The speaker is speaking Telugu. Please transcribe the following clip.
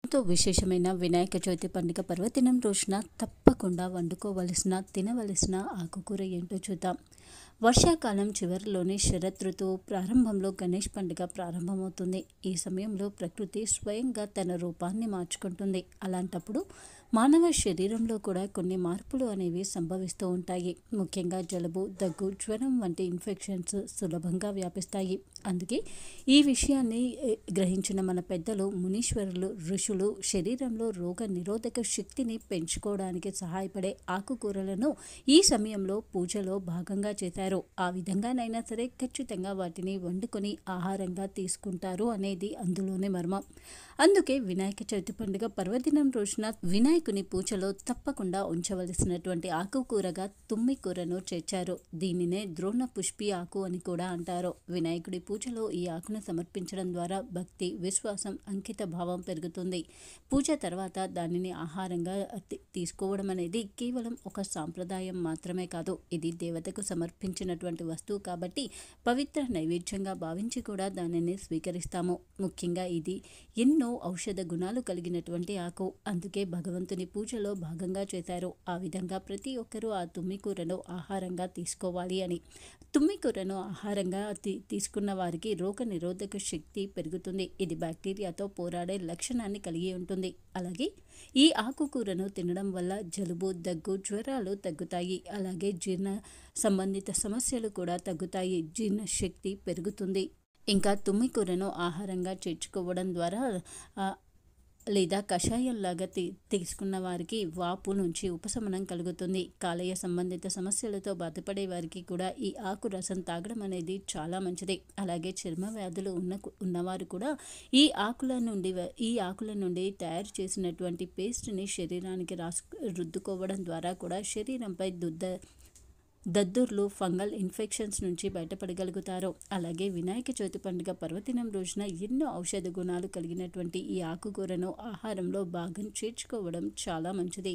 ఎంతో విశేషమైన వినాయక చవితి పండుగ పర్వదినం రోజున తప్పకుండా వండుకోవలసిన తినవలసిన ఆకుకూర ఏంటో చూద్దాం. వర్షాకాలం చివరిలోని శరత్ ఋతువు ప్రారంభంలో గణేష్ పండుగ ప్రారంభమవుతుంది. ఈ సమయంలో ప్రకృతి స్వయంగా తన రూపాన్ని మార్చుకుంటుంది. అలాంటప్పుడు మానవ శరీరంలో కూడా కొన్ని మార్పులు అనేవి సంభవిస్తూ ఉంటాయి. ముఖ్యంగా జలుబు, దగ్గు, జ్వరం వంటి ఇన్ఫెక్షన్స్ సులభంగా వ్యాపిస్తాయి. అందుకే ఈ విషయాన్ని గ్రహించిన మన పెద్దలు, మునీశ్వరులు, ఋషులు శరీరంలో రోగ నిరోధక శక్తిని పెంచుకోవడానికి సహాయపడే ఆకుకూరలను ఈ సమయంలో పూజలో భాగంగా చేశారు. ఆ విధంగానైనా సరే ఖచ్చితంగా వాటిని వండుకొని ఆహారంగా తీసుకుంటారు అనేది అందులోనే మర్మం. అందుకే వినాయక చవితి పండుగ పర్వదినం రోజున వినాయకుని పూజలో తప్పకుండా ఉంచవలసినటువంటి ఆకుకూరగా తుమ్మి కూరను చేర్చారు. దీనినే ద్రోణ పుష్పి ఆకు అని కూడా అంటారు. వినాయకుడి పూజలో ఈ ఆకును సమర్పించడం ద్వారా భక్తి, విశ్వాసం, అంకిత భావం పెరుగుతుంది. పూజ తర్వాత దానిని ఆహారంగా తీసుకోవడం అనేది కేవలం ఒక సాంప్రదాయం మాత్రమే కాదు, ఇది దేవతకు సమర్పించినటువంటి వస్తువు కాబట్టి పవిత్ర నైవేద్యంగా భావించి కూడా దానిని స్వీకరిస్తాము. ముఖ్యంగా ఇది ఎన్నో ఔషధ గుణాలు కలిగినటువంటి ఆకు. అందుకే భగవంతుని పూజలో భాగంగా చేశారు. ఆ విధంగా ప్రతి ఒక్కరూ ఆ తుమ్మికూరను ఆహారంగా తీసుకోవాలి అని. తుమ్మికూరను ఆహారంగా తీసుకున్న వారికి రోగ నిరోధక శక్తి పెరుగుతుంది. ఇది బ్యాక్టీరియాతో పోరాడే లక్షణాన్ని కలిగి ఉంటుంది. అలాగే ఈ ఆకుకూరను తినడం వల్ల జలుబు, దగ్గు, జ్వరాలు తగ్గుతాయి. అలాగే జీర్ణ సంబంధిత సమస్యలు కూడా తగ్గుతాయి. జీర్ణశక్తి పెరుగుతుంది. ఇంకా తుమ్మికూరను ఆహారంగా చేర్చుకోవడం ద్వారా లేదా కషాయంలాగా తీసుకున్న వారికి వాపు నుంచి ఉపశమనం కలుగుతుంది. కాలేయ సంబంధిత సమస్యలతో బాధపడే వారికి కూడా ఈ ఆకు రసం తాగడం అనేది చాలా మంచిది. అలాగే చర్మ వ్యాధులు ఉన్నవారు కూడా ఈ ఆకుల నుండి తయారు చేసినటువంటి పేస్ట్ని శరీరానికి రుద్దుకోవడం ద్వారా కూడా శరీరంపై దద్దుర్లు, ఫంగల్ ఇన్ఫెక్షన్స్ నుంచి బయటపడగలుగుతారు. అలాగే వినాయక చవితి పండుగ పర్వదినం రోజున ఎన్నో ఔషధ గుణాలు కలిగినటువంటి ఈ ఆకుకూరను ఆహారంలో భాగం చేర్చుకోవడం చాలా మంచిది.